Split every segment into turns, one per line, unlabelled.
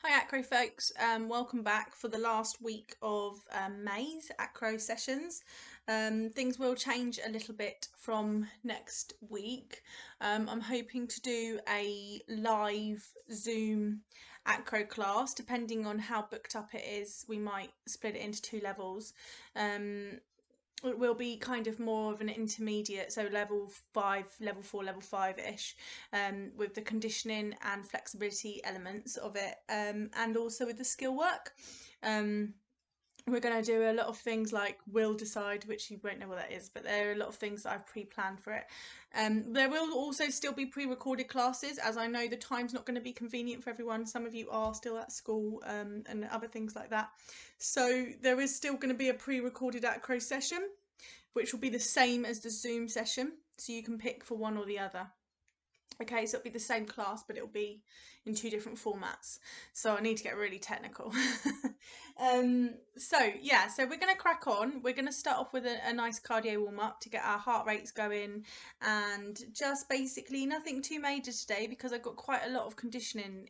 Hi Acro folks, welcome back for the last week of May's Acro sessions. Things will change a little bit from next week. I'm hoping to do a live Zoom Acro class. Depending on how booked up it is, we might split it into two levels. It will be kind of more of an intermediate, so level 5, level 4, level 5-ish, with the conditioning and flexibility elements of it, and also with the skill work. We're going to do a lot of things like will decide, which you won't know what that is, but there are a lot of things that I've pre-planned for it. There will also still be pre-recorded classes, as I know the time's not going to be convenient for everyone. Some of you are still at school and other things like that. So there is still going to be a pre-recorded Acro session, which will be the same as the Zoom session. So you can pick for one or the other. Okay, so it'll be the same class, but it'll be in two different formats. So I need to get really technical. So we're going to crack on. We're going to start off with a nice cardio warm-up to get our heart rates going, and just basically nothing too major today because I've got quite a lot of conditioning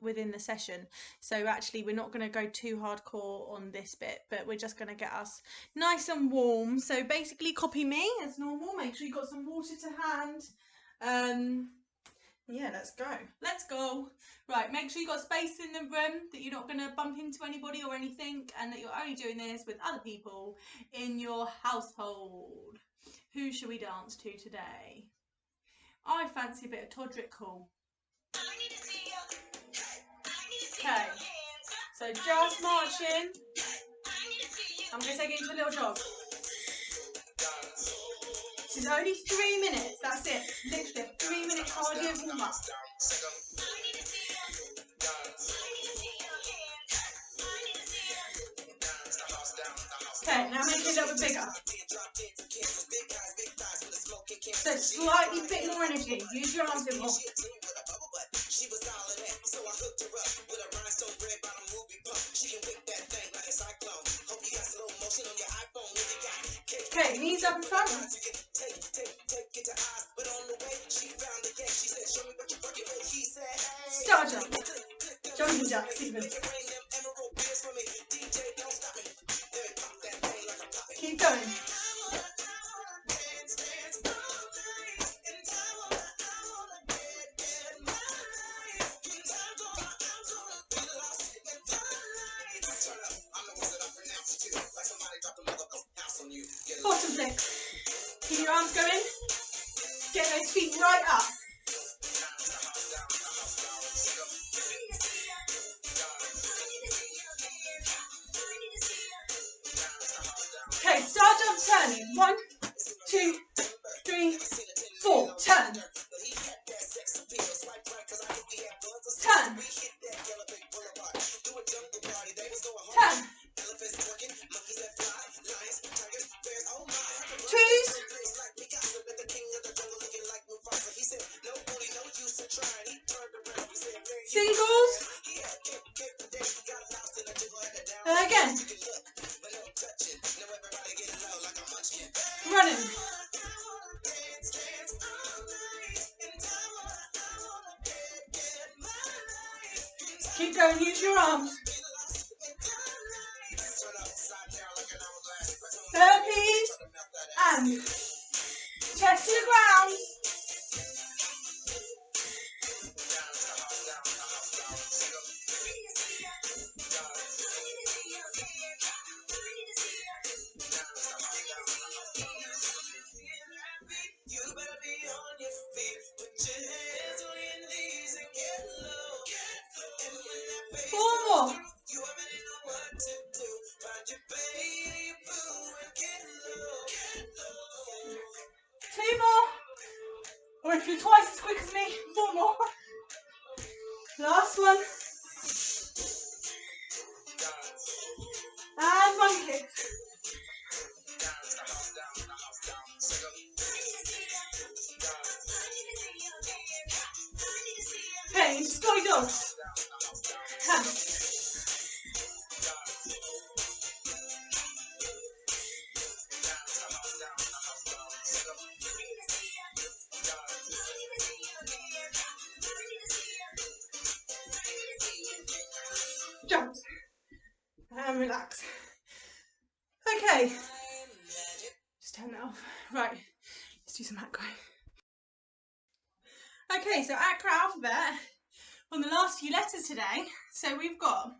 within the session. So actually we're not going to go too hardcore on this bit, but we're just going to get us nice and warm. So basically copy me as normal. Make sure you've got some water to hand. Yeah, let's go. Right, make sure you've got space in the room, that you're not going to bump into anybody or anything, and that you're only doing this with other people in your household. Who shall we dance to today? I fancy a bit of Todrick Hall. Okay, so just marching. I'm going to take you to a little jog. This is only 3 minutes, that's it. Literally a 3-minute cardio warm-up. Okay, now make it a little bit bigger. So slightly bit more energy. Use your arms a bit more. Okay, knees up in front. Star jump. Jumping jacks even. Keep going. Bottom flick. Keep your arms going. Get those feet right up. Okay, star jump turning. 1, 2, 3, 4. Turn. Turn. Turn. Twos. Singles. And again. Running. Keep going, use your arms. Burpees and chest to the ground. Four more. 2 more. Or if you're twice as quick as me, 4 more. Last one. And one kick. Okay, sky dogs. Let's do some acro. Okay, so Acro Alphabet on the last few letters today. So we've got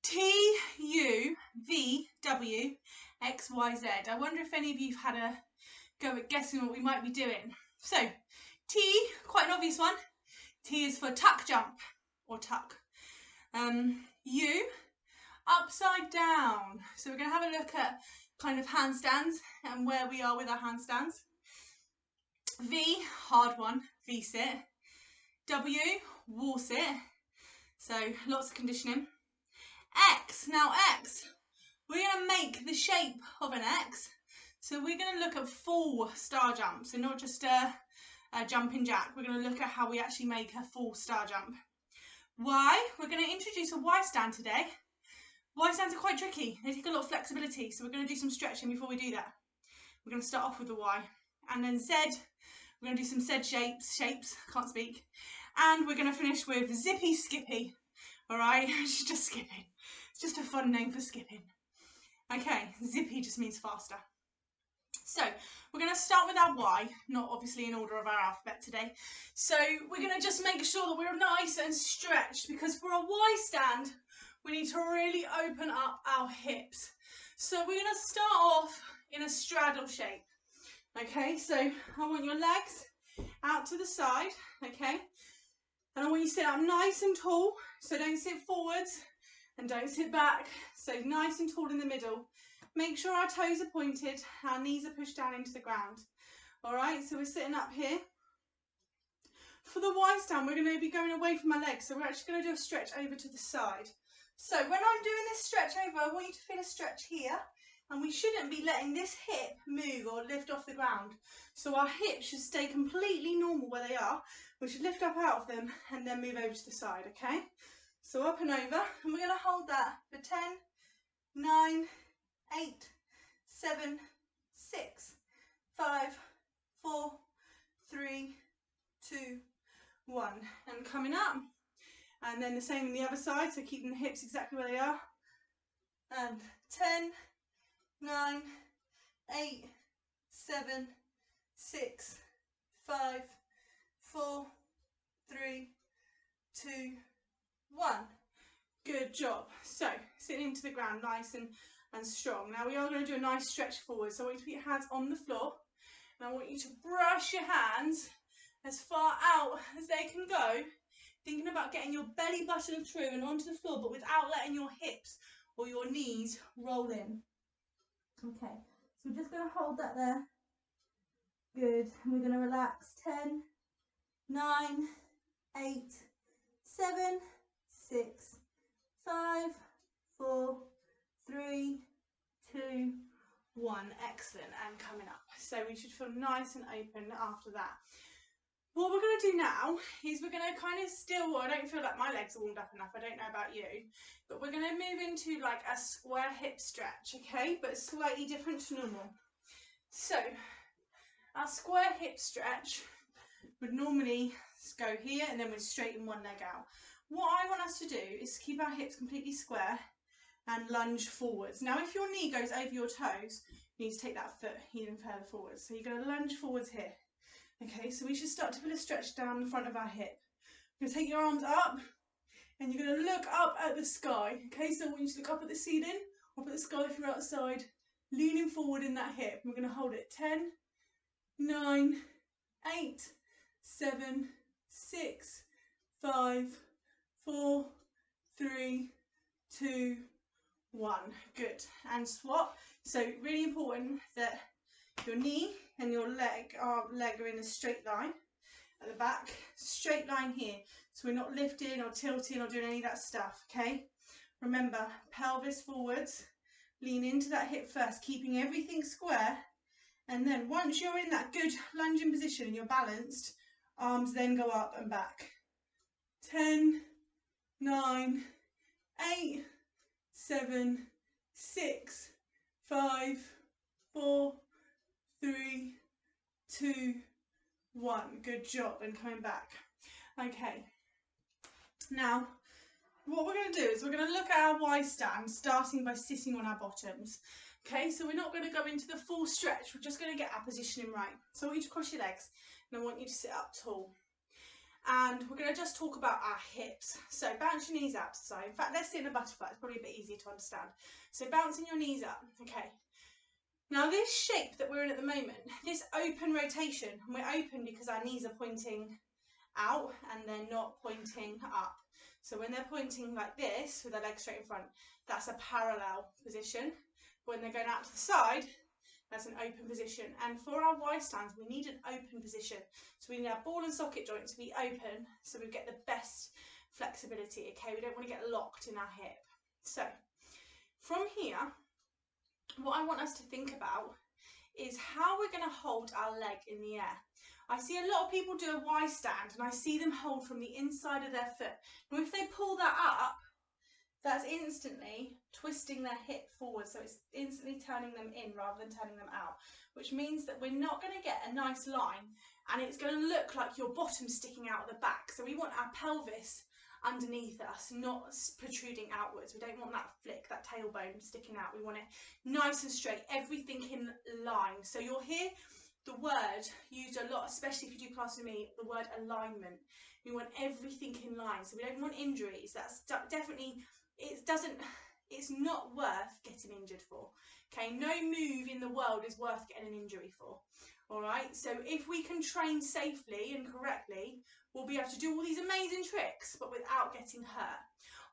T, U, V, W, X, Y, Z. I wonder if any of you have had a go at guessing what we might be doing. So T, quite an obvious one. T is for tuck jump or tuck. U, upside down. So we're going to have a look at kind of handstands and where we are with our handstands. V, hard one, V sit. W, wall sit. So lots of conditioning. X, now X, we're going to make the shape of an X. So we're going to look at full star jump, so not just a jumping jack. We're going to look at how we actually make a full star jump. Y, we're going to introduce a Y stand today. Y stands are quite tricky. They take a lot of flexibility, so we're going to do some stretching before we do that. We're going to start off with the Y. And then Z, we're going to do some Z shapes, can't speak. And we're going to finish with zippy skippy. All right, it's just skipping. It's just a fun name for skipping. Okay, zippy just means faster. So we're going to start with our Y, not obviously in order of our alphabet today. So we're going to just make sure that we're nice and stretched, because for a Y stand, we need to really open up our hips. So we're going to start off in a straddle shape. Okay, so I want your legs out to the side, okay? And I want you to sit up nice and tall, so don't sit forwards and don't sit back. So nice and tall in the middle. Make sure our toes are pointed, our knees are pushed down into the ground. All right, so we're sitting up here. For the Y stand, we're going to be going away from our legs, so we're actually going to do a stretch over to the side. So when I'm doing this stretch over, I want you to feel a stretch here, and we shouldn't be letting this hip move or lift off the ground. So our hips should stay completely normal where they are. We should lift up out of them and then move over to the side, okay? So up and over, and we're going to hold that for 10, 9, 8, 7, 6, 5, 4, 3, 2, 1. And coming up. And then the same on the other side, so keeping the hips exactly where they are. And 10, 9, 8, 7, 6, 5, 4, 3, 2, 1. Good job. So sitting into the ground nice and strong. Now we are going to do a nice stretch forward. So I want you to put your hands on the floor, and I want you to brush your hands as far out as they can go, thinking about getting your belly button through and onto the floor, but without letting your hips or your knees roll in. Okay, so we're just going to hold that there. Good. And we're going to relax. 10, 9, 8, 7, 6, 5, 4, 3, 2, 1. Excellent. And coming up. So we should feel nice and open after that. What we're going to do now is we're going to kind of still, I don't feel like my legs are warmed up enough, I don't know about you, but we're going to move into like a square hip stretch, okay, but slightly different to normal. So our square hip stretch would normally go here, and then we'd straighten one leg out. What I want us to do is keep our hips completely square and lunge forwards. Now if your knee goes over your toes, you need to take that foot even further forwards. So you're going to lunge forwards here. Okay, so we should start to feel a stretch down the front of our hip. You're going to take your arms up, and you're going to look up at the sky. Okay, so I want you to look up at the ceiling, up at the sky if you're outside, leaning forward in that hip. We're going to hold it 10, 9, 8, 7, 6, 5, 4, 3, 2, 1. Good. And swap. So really important that your knee and your leg are in a straight line at the back, straight line here. So we're not lifting or tilting or doing any of that stuff, okay? Remember, pelvis forwards, lean into that hip first, keeping everything square. And then once you're in that good lunging position and you're balanced, arms then go up and back. 10, 9, 8, 7, 6, 5, 4, 3, 2, 1. Good job. And coming back. Okay. Now, what we're going to do is we're going to look at our Y stand, starting by sitting on our bottoms. Okay, so we're not going to go into the full stretch, we're just going to get our positioning right. So I want you to cross your legs and I want you to sit up tall. And we're going to just talk about our hips. So bounce your knees out to the side. In fact, let's sit in a butterfly, it's probably a bit easier to understand. So bouncing your knees up, okay. Now this shape that we're in at the moment, this open rotation, and we're open because our knees are pointing out and they're not pointing up. So when they're pointing like this with their legs straight in front, that's a parallel position. When they're going out to the side, that's an open position. And for our Y stands, we need an open position. So we need our ball and socket joint to be open so we get the best flexibility, okay? We don't want to get locked in our hip. So from here, what I want us to think about is how we're going to hold our leg in the air. I see a lot of people do a Y stand and I see them hold from the inside of their foot. Now if they pull that up, that's instantly twisting their hip forward, so it's instantly turning them in rather than turning them out, which means that we're not going to get a nice line and it's going to look like your bottom sticking out of the back. So we want our pelvis underneath us, not protruding outwards. We don't want that flick, that tailbone sticking out. We want it nice and straight, everything in line. So you'll hear the word used a lot, especially if you do class with me, the word alignment. We want everything in line, so we don't want injuries. That's definitely, it's not worth getting injured for. Okay, no move in the world is worth getting an injury for. All right, so if we can train safely and correctly, we'll be able to do all these amazing tricks, but without getting hurt.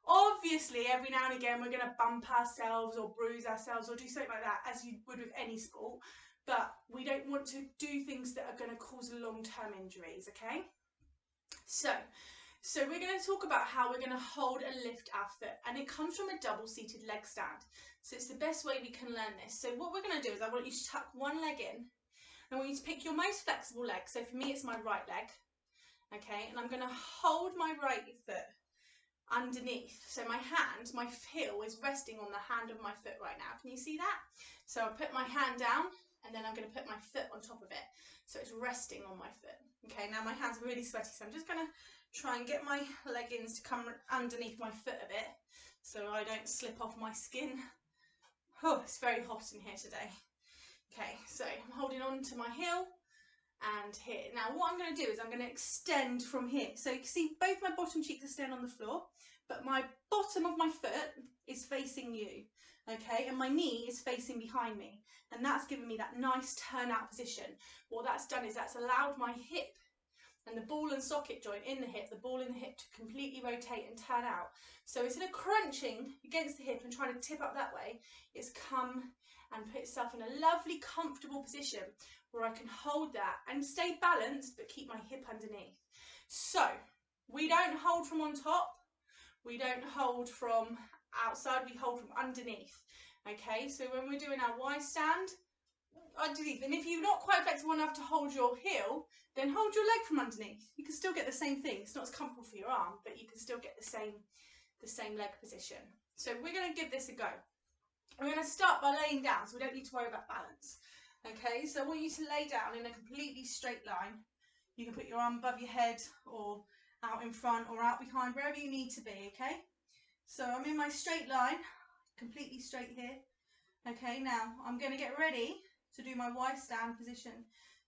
Obviously, every now and again, we're going to bump ourselves or bruise ourselves or do something like that, as you would with any sport, but we don't want to do things that are going to cause long-term injuries, okay? So we're going to talk about how we're going to hold and lift our foot, and it comes from a double-seated leg stand. So it's the best way we can learn this. So what we're going to do is I want you to tuck one leg in. I want you to pick your most flexible leg. So for me, it's my right leg. Okay, and I'm going to hold my right foot underneath. So my hand, my heel is resting on the hand of my foot right now. Can you see that? So I'll put my hand down and then I'm going to put my foot on top of it. So it's resting on my foot. Okay, now my hands are really sweaty, so I'm just going to try and get my leggings to come underneath my foot a bit so I don't slip off my skin. Oh, it's very hot in here today. Okay, so I'm holding on to my heel and here. Now what I'm going to do is I'm going to extend from here. So you can see both my bottom cheeks are staying on the floor, but my bottom of my foot is facing you, okay, and my knee is facing behind me, and that's given me that nice turnout position. What that's done is that's allowed my hip and the ball and socket joint in the hip, the ball in the hip, to completely rotate and turn out. So instead of crunching against the hip and trying to tip up that way, it's come and put itself in a lovely comfortable position where I can hold that and stay balanced but keep my hip underneath. So we don't hold from on top, we don't hold from outside, we hold from underneath. Okay, so when we're doing our Y stand, underneath, and if you're not quite flexible enough to hold your heel, then hold your leg from underneath. You can still get the same thing. It's not as comfortable for your arm, but you can still get the same leg position. So we're going to give this a go. We're going to start by laying down, so we don't need to worry about balance. Okay, so I want you to lay down in a completely straight line. You can put your arm above your head or out in front or out behind, wherever you need to be, okay? So I'm in my straight line, completely straight here. Okay, now I'm going to get ready to do my Y stand position.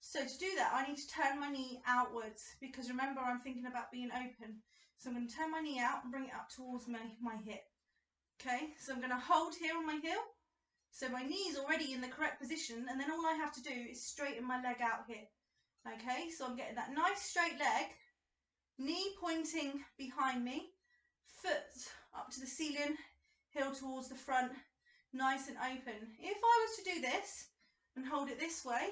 So to do that, I need to turn my knee outwards because remember, I'm thinking about being open. So I'm going to turn my knee out and bring it up towards my hip. Okay, so I'm going to hold here on my heel. So my knee is already in the correct position, and then all I have to do is straighten my leg out here. Okay, so I'm getting that nice straight leg, knee pointing behind me, foot up to the ceiling, heel towards the front, nice and open. If I was to do this and hold it this way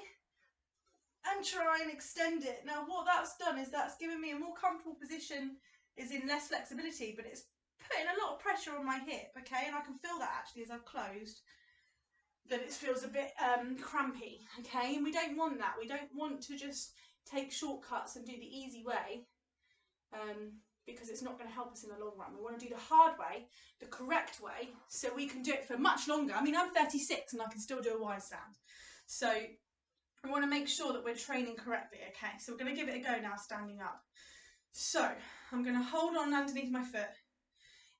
and try and extend it, now what that's done is that's given me a more comfortable position, is in less flexibility, but it's putting a lot of pressure on my hip, okay, and I can feel that actually as I've closed, that it feels a bit crampy, okay, and we don't want that. We don't want to just take shortcuts and do the easy way, because it's not going to help us in the long run. We want to do the hard way, the correct way, so we can do it for much longer. I mean, I'm 36 and I can still do a Y stand. So we want to make sure that we're training correctly, okay? So we're going to give it a go now, standing up. So I'm going to hold on underneath my foot.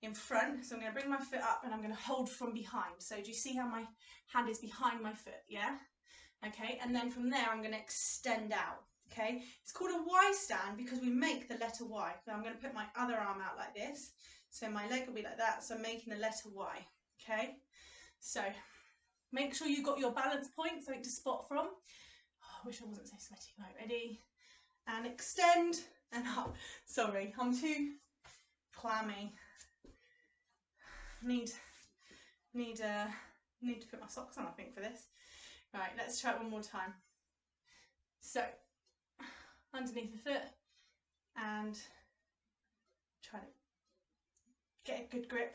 in front. So I'm going to bring my foot up and I'm going to hold from behind. So do you see how my hand is behind my foot? Yeah? Okay, and then from there I'm going to extend out. Okay, it's called a Y stand because we make the letter Y. So I'm going to put my other arm out like this. So my leg will be like that. So I'm making the letter Y. Okay, so make sure you got your balance point, something to spot from. Oh, I wish I wasn't so sweaty. Right, ready? And extend and up. Sorry, I'm too clammy. Need to put my socks on, I think, for this. Right, let's try it one more time. So, underneath the foot and try to get a good grip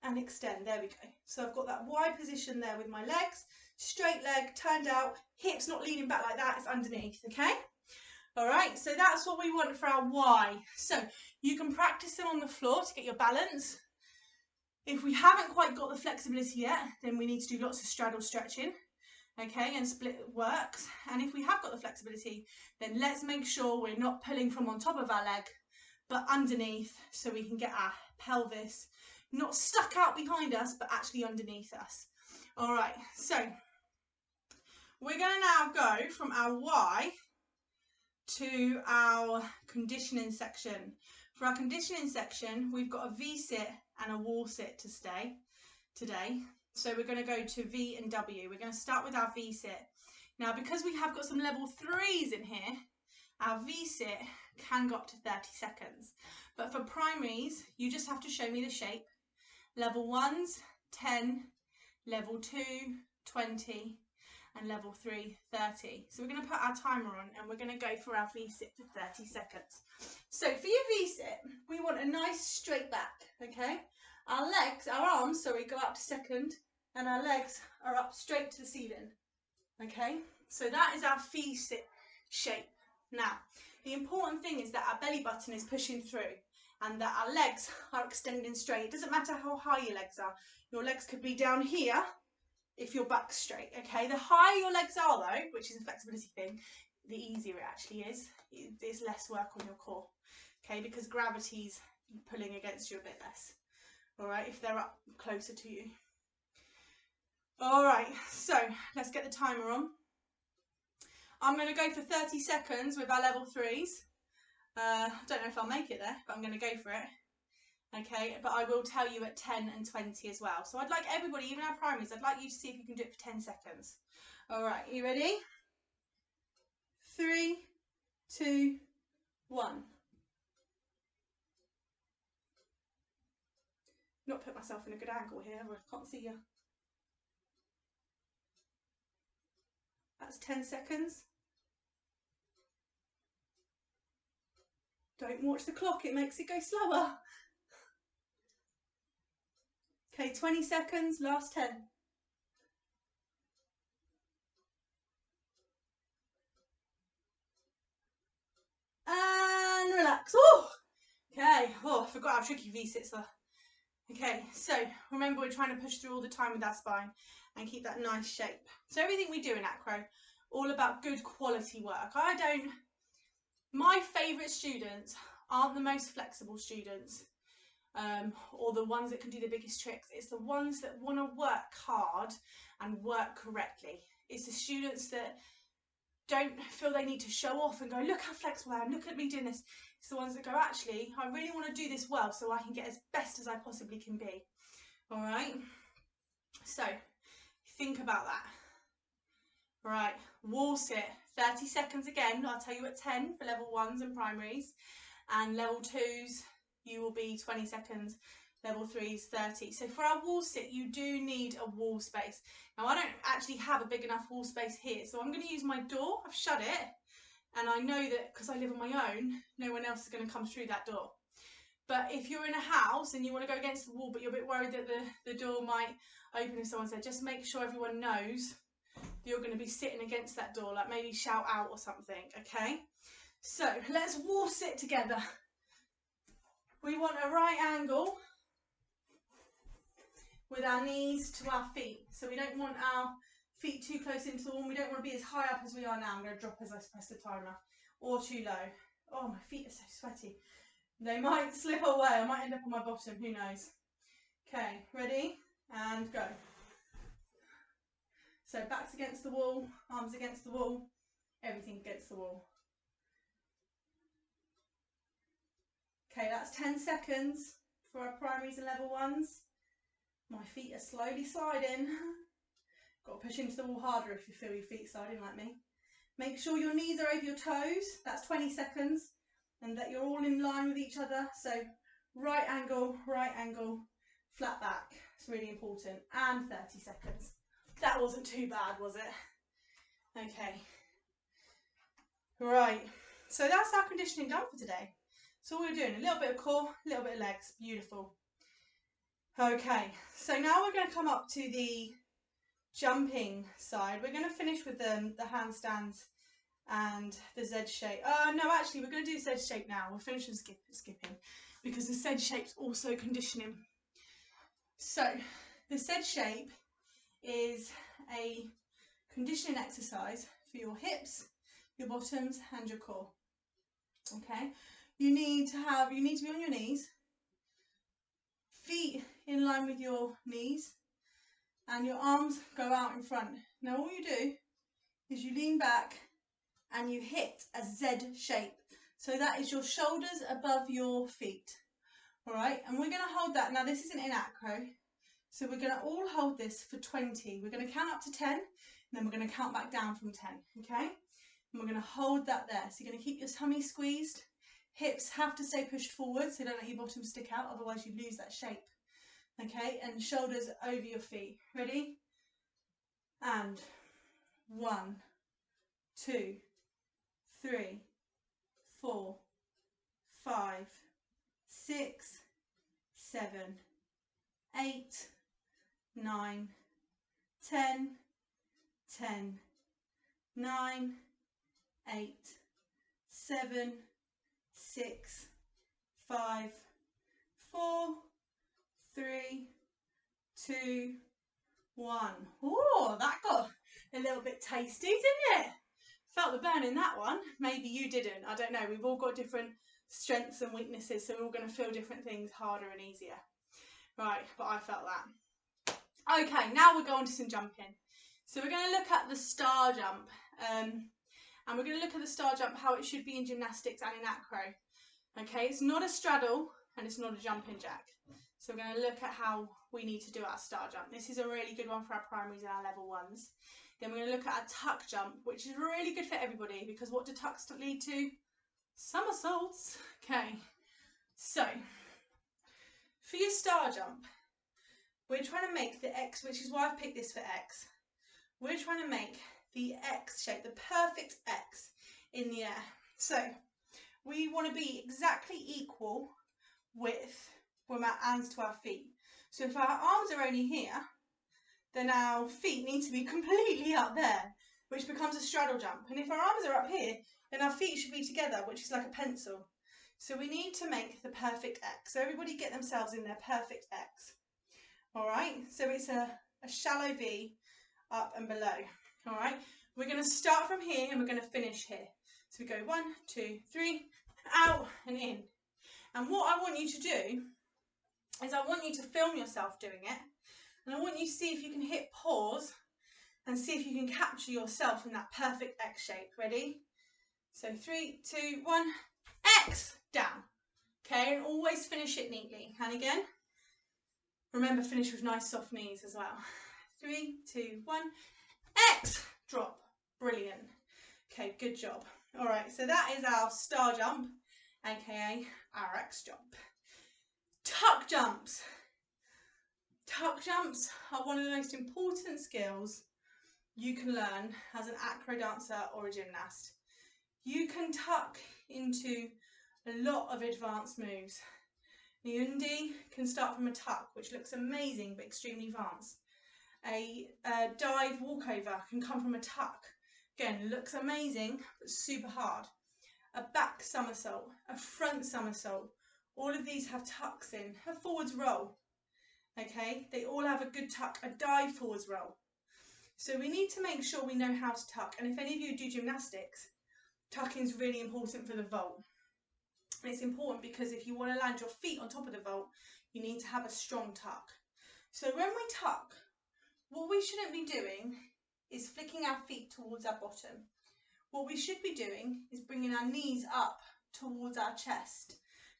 and extend. There we go. So I've got that Y position there with my legs, straight leg, turned out, hips not leaning back like that, it's underneath, okay? All right, so that's what we want for our Y. So you can practice them on the floor to get your balance. If we haven't quite got the flexibility yet, then we need to do lots of straddle stretching, okay, and split works. And if we have got the flexibility, then let's make sure we're not pulling from on top of our leg, but underneath, so we can get our pelvis not stuck out behind us, but actually underneath us. All right, so we're going to now go from our Y to our conditioning section. For our conditioning section, we've got a V-sit and a wall sit to stay today. So we're going to go to V and W. We're going to start with our V-sit. Now, because we have got some level 3s in here, our V-sit can go up to 30 seconds. But for primaries, you just have to show me the shape. Level 1s, 10, level 2, 20, and level 3, 30. So we're going to put our timer on and we're going to go for our V-sit for 30 seconds. So for your V-sit, we want a nice straight back, okay? Our legs, our arms, sorry, go up to second, and our legs are up straight to the ceiling, okay? So that is our V-sit shape. Now, the important thing is that our belly button is pushing through and that our legs are extending straight. It doesn't matter how high your legs are. Your legs could be down here if your back's straight, okay? The higher your legs are though, which is a flexibility thing, the easier it actually is. It's less work on your core, okay? Because gravity's pulling against you a bit less, all right, if they're up closer to you. All right, so let's get the timer on. I'm going to go for 30 seconds with our level 3s. I don't know if I'll make it there, but I'm going to go for it. Okay, but I will tell you at 10 and 20 as well. So I'd like everybody, even our primaries, I'd like you to see if you can do it for 10 seconds. All right, you ready? 3, 2, 1. Not put myself in a good angle here, I can't see you. That's 10 seconds. Don't watch the clock, it makes it go slower. Okay, 20 seconds, last 10. And relax. Oh, okay. Oh, I forgot how tricky V-sits are. Okay, so remember we're trying to push through all the time with our spine and keep that nice shape. So everything we do in Acro, all about good quality work. My favourite students aren't the most flexible students or the ones that can do the biggest tricks. It's the ones that want to work hard and work correctly. It's the students that don't feel they need to show off and go, look how flexible I am, look at me doing this. It's the ones that go, actually, I really want to do this well so I can get as best as I possibly can be. All right, so think about that. All right, wall sit, 30 seconds again. I'll tell you at 10 for level 1s and primaries, and level 2s you will be 20 seconds, level 3s 30. So for our wall sit, you do need a wall space. Now I don't actually have a big enough wall space here, so I'm going to use my door. I've shut it, and I know that because I live on my own, no one else is going to come through that door. But if you're in a house and you want to go against the wall, but you're a bit worried that the door might open if someone's there, just make sure everyone knows that you're going to be sitting against that door, like maybe shout out or something, okay? So let's wall sit together. We want a right angle with our knees to our feet. So we don't want our feet too close into the wall. We don't want to be as high up as we are now. I'm going to drop as I press the timer. Or too low. Oh, my feet are so sweaty. They might slip away. I might end up on my bottom. Who knows? Okay, ready? And go. So backs against the wall, arms against the wall, everything against the wall. Okay, that's 10 seconds for our primaries and level ones. My feet are slowly sliding. Got to push into the wall harder if you feel your feet sliding like me. Make sure your knees are over your toes. That's 20 seconds. And that you're all in line with each other. So right angle, flat back. It's really important. And 30 seconds. That wasn't too bad, was it? Okay. Right. So that's our conditioning done for today. So all we're doing, a little bit of core, a little bit of legs. Beautiful. Okay. So now we're going to come up to the jumping side. We're going to finish with the handstands and the Z shape. No, actually, we're going to do Z shape now. We'll finish with skipping because the Z shape's also conditioning. So the Z shape is a conditioning exercise for your hips, your bottoms and your core. Okay, you need to be on your knees, feet in line with your knees, and your arms go out in front. Now all you do is you lean back and you hit a Z shape. So that is your shoulders above your feet. All right, and we're going to hold that. Now this isn't in acro, so we're going to all hold this for 20. We're going to count up to 10, and then we're going to count back down from 10, okay? And we're going to hold that there. So you're going to keep your tummy squeezed. Hips have to stay pushed forward, so don't let your bottom stick out, otherwise you lose that shape. Okay, and shoulders over your feet. Ready? And 1, 2, 3, 4, 5, 6, 7, 8, 9, 10, 10, 9, 8, 7, 6, 5, 4, 3, 2, 1. Oh, that got a little bit tasty, didn't it? Felt the burn in that one. Maybe you didn't. I don't know. We've all got different strengths and weaknesses, so we're all going to feel different things harder and easier. Right, but I felt that. Okay, now we're going to some jumping. So we're going to look at the star jump. And we're going to look at the star jump, how it should be in gymnastics and in acro. Okay, it's not a straddle and it's not a jumping jack. So we're going to look at how we need to do our star jump. This is a really good one for our primaries and our level ones. Then we're going to look at a tuck jump, which is really good for everybody because what do tucks lead to? Somersaults. Okay, so for your star jump, we're trying to make the X, which is why I've picked this for X. We're trying to make the X shape, the perfect X in the air. So we want to be exactly equal width from our hands to our feet. So if our arms are only here, then our feet need to be completely up there, which becomes a straddle jump. And if our arms are up here, then our feet should be together, which is like a pencil. So we need to make the perfect X. So everybody get themselves in their perfect X. All right, so it's a shallow V up and below. All right, we're going to start from here and we're going to finish here. So we go 1, 2, 3, out and in. And what I want you to do is I want you to film yourself doing it. And I want you to see if you can hit pause and see if you can capture yourself in that perfect X shape. Ready? So 3, 2, 1, X, down. Okay, and always finish it neatly. And again, remember, finish with nice soft knees as well. 3, 2, 1, X, drop. Brilliant. Okay, good job. All right, so that is our star jump, aka our X jump. Tuck jumps. Tuck jumps are one of the most important skills you can learn as an acro dancer or a gymnast. You can tuck into a lot of advanced moves. The undi can start from a tuck, which looks amazing but extremely advanced. A dive walkover can come from a tuck. Again, looks amazing but super hard. A back somersault, a front somersault, all of these have tucks in. A forwards roll, okay? They all have a good tuck, a dive forwards roll. So we need to make sure we know how to tuck. And if any of you do gymnastics, tucking is really important for the vault. And it's important because if you want to land your feet on top of the vault, you need to have a strong tuck. So when we tuck, what we shouldn't be doing is flicking our feet towards our bottom. What we should be doing is bringing our knees up towards our chest.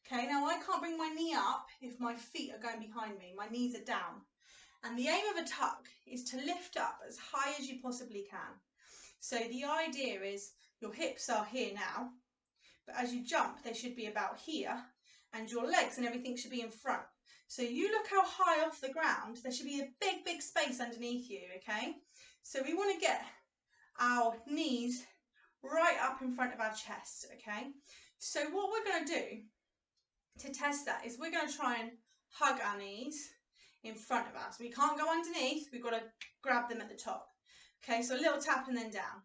Okay, now I can't bring my knee up if my feet are going behind me. My knees are down. And the aim of a tuck is to lift up as high as you possibly can. So the idea is your hips are here now, but as you jump, they should be about here, and your legs and everything should be in front. So you look how high off the ground, there should be a big, big space underneath you, okay? So we want to get our knees right up in front of our chest, okay? So what we're going to do to test that is we're going to try and hug our knees in front of us. We can't go underneath, we've got to grab them at the top. Okay, so a little tap and then down.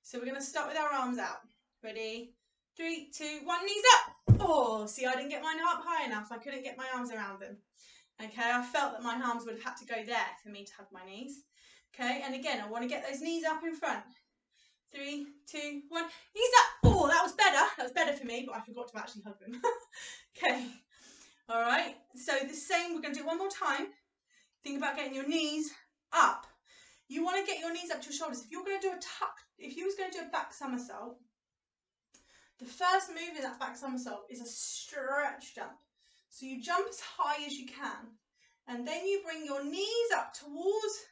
So we're going to start with our arms out. Ready? 3, 2, 1, knees up. Oh, see, I didn't get mine up high enough. I couldn't get my arms around them. Okay, I felt that my arms would have had to go there for me to hug my knees. Okay, and again, I want to get those knees up in front. 3, 2, 1, knees up. Oh, that was better. That was better for me, but I forgot to actually hug them. Okay, all right. So the same, we're going to do it one more time. Think about getting your knees up. You want to get your knees up to your shoulders. If you're going to do a tuck, if you was going to do a back somersault, the first move in that back somersault is a stretch jump. So you jump as high as you can, and then you bring your knees up towards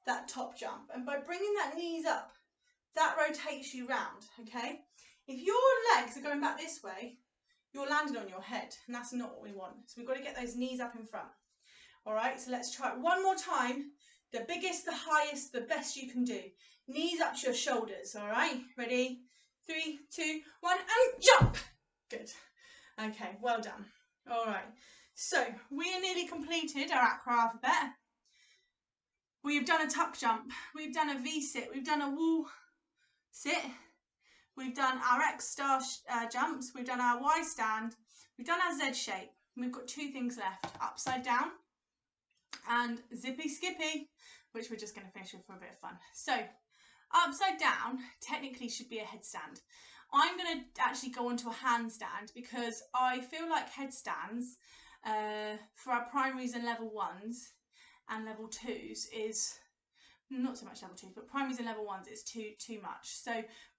that top jump. And by bringing that knees up, that rotates you round, okay? If your legs are going back this way, you're landing on your head, and that's not what we want. So we've got to get those knees up in front. All right, so let's try it one more time. The biggest, the highest, the best you can do. Knees up to your shoulders, all right? Ready? 3, 2, 1, and jump. Good. Okay, well done. All right, so we are nearly completed our Acro Alphabet. We've done a tuck jump. We've done a V-sit. We've done a wall sit. We've done our X star jumps. We've done our Y stand. We've done our Z shape. We've got 2 things left, upside down and zippy skippy, which we're just going to finish with for a bit of fun. So upside down technically should be a headstand. I'm going to actually go on to a handstand because I feel like headstands for our primaries and level 1s and level 2s is not so much level 2s, but primaries and level 1s is too much. So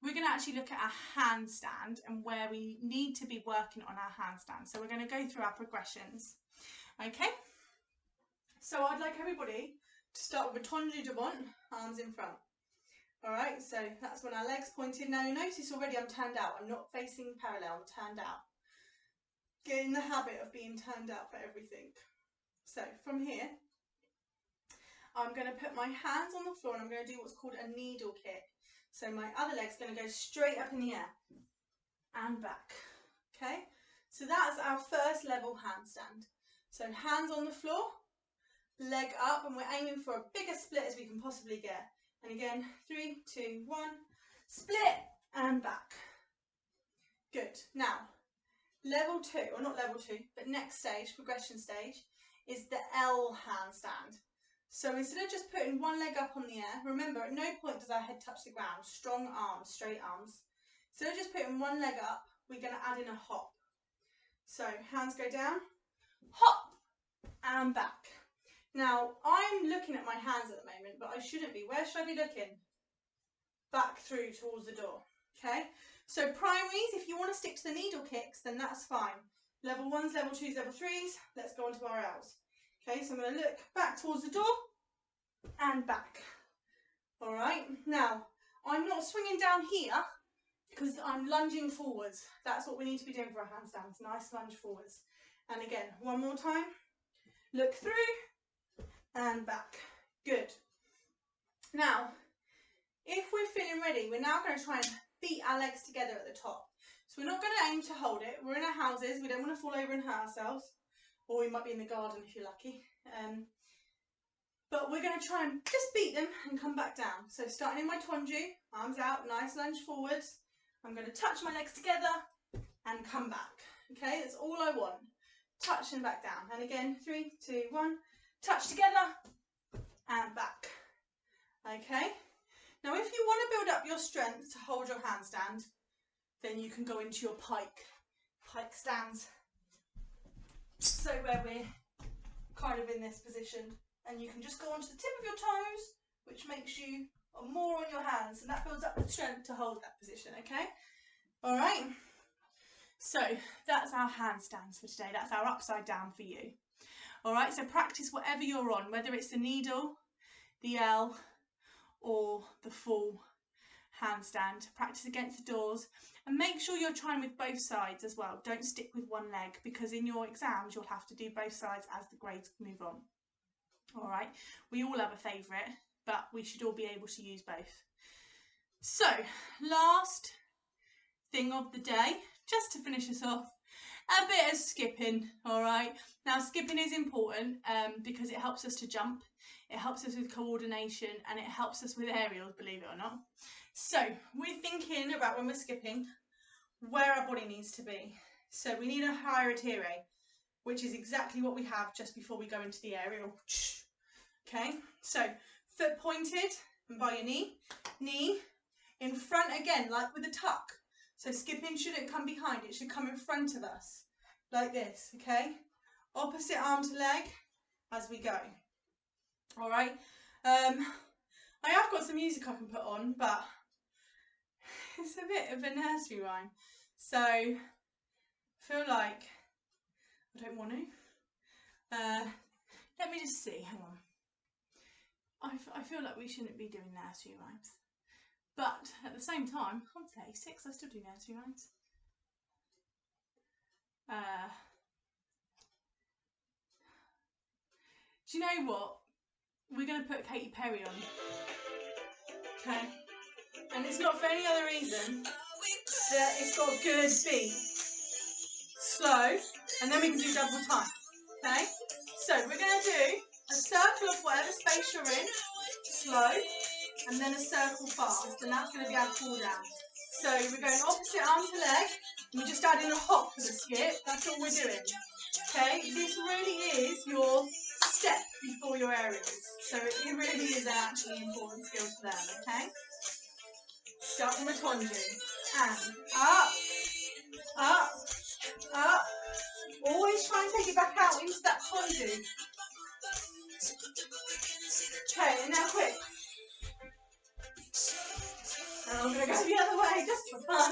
we're going to actually look at our handstand and where we need to be working on our handstand. So we're going to go through our progressions. Okay, so I'd like everybody to start with a tendu devant, arms in front. All right, so that's when our legs pointed. Now you notice already I'm turned out. I'm not facing parallel, I'm turned out. Get in the habit of being turned out for everything. So from here, I'm going to put my hands on the floor and I'm going to do what's called a needle kick. So my other leg's going to go straight up in the air and back. Okay, so that's our first level handstand. So hands on the floor, leg up, and we're aiming for a bigger split as we can possibly get. And again, 3, 2, 1, split and back. Good. Now, level 2, or not level 2, but next stage, progression stage, is the L handstand. So instead of just putting one leg up on the air, remember at no point does our head touch the ground, strong arms, straight arms. Instead of just putting one leg up, we're going to add in a hop. So hands go down, hop, and back. Now, I'm looking at my hands at the moment, but I shouldn't be. Where should I be looking? Back through towards the door, okay? So primaries, if you want to stick to the needle kicks, then that's fine. Level 1s, level 2s, level 3s, let's go on to our Ls. Okay, so I'm going to look back towards the door and back. All right, now, I'm not swinging down here because I'm lunging forwards. That's what we need to be doing for our handstands, nice lunge forwards. And again, one more time, look through, and back. Good. Now, if we're feeling ready, we're now going to try and beat our legs together at the top. So we're not going to aim to hold it. We're in our houses. We don't want to fall over and hurt ourselves. Or we might be in the garden if you're lucky. But we're going to try and just beat them and come back down. So starting in my tendu, arms out, nice lunge forwards. I'm going to touch my legs together and come back. Okay, that's all I want. Touch and back down. And again, 3, 2, 1. Touch together and back. Okay, now if you want to build up your strength to hold your handstand, then you can go into your pike. pike stands. So where we're kind of in this position, and you can just go onto the tip of your toes, which makes you more on your hands, and that builds up the strength to hold that position, okay? All right. So that's our handstands for today. That's our upside down for you. All right, so practice whatever you're on, whether it's the needle, the L, or the full handstand. Practice against the doors, and make sure you're trying with both sides as well. Don't stick with one leg, because in your exams you'll have to do both sides as the grades move on. All right, we all have a favourite, but we should all be able to use both. So last thing of the day, just to finish us off, a bit of skipping. All right, now skipping is important because it helps us to jump, it helps us with coordination, and it helps us with aerials, believe it or not. So we're thinking about, when we're skipping, where our body needs to be. So we need a high rotire, which is exactly what we have just before we go into the aerial. Okay, so foot pointed and by your knee in front again, like with a tuck. So skipping shouldn't come behind, it should come in front of us, like this, okay? Opposite arm to leg as we go. All right, I have got some music I can put on, but it's a bit of a nursery rhyme, so I feel like I don't want to. Let me just see, hang on. I feel like we shouldn't be doing nursery rhymes. But at the same time, I'm 36, I still do nursery rhymes. Do you know what? We're going to put Katy Perry on. Okay? And it's not for any other reason that it's got a good beat. Slow, and then we can do double time. Okay? So we're going to do a circle of whatever space you're in, slow, and then a circle fast, and that's going to be our cool down. So we're going opposite arm to leg, and we're just adding a hop for the skip. That's all we're doing. Okay, this really is your step before your aerials. So it really is an actually important skill to learn, okay? Start from a tonju. And up, up, up. Always try and take it back out into that tonju. Okay, and now quick. And I'm going to go the other way just for fun.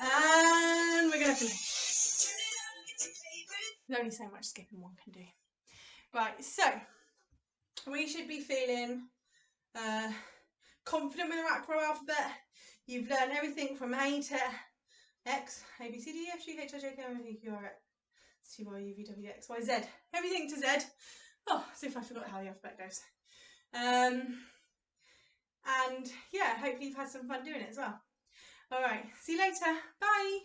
And we're going to finish. There's only so much skipping one can do. Right, so we should be feeling confident with our Acro Alphabet. You've learned everything from A to X, A, B, C, D, E, F, G, H, I, J, K, L, M, N, O, P, Q, R, S, T, Y, U, V, W, X, Y, Z. Everything to Z. Oh, as if I forgot how the alphabet goes. And yeah, hopefully you've had some fun doing it as well. All right, see you later. Bye.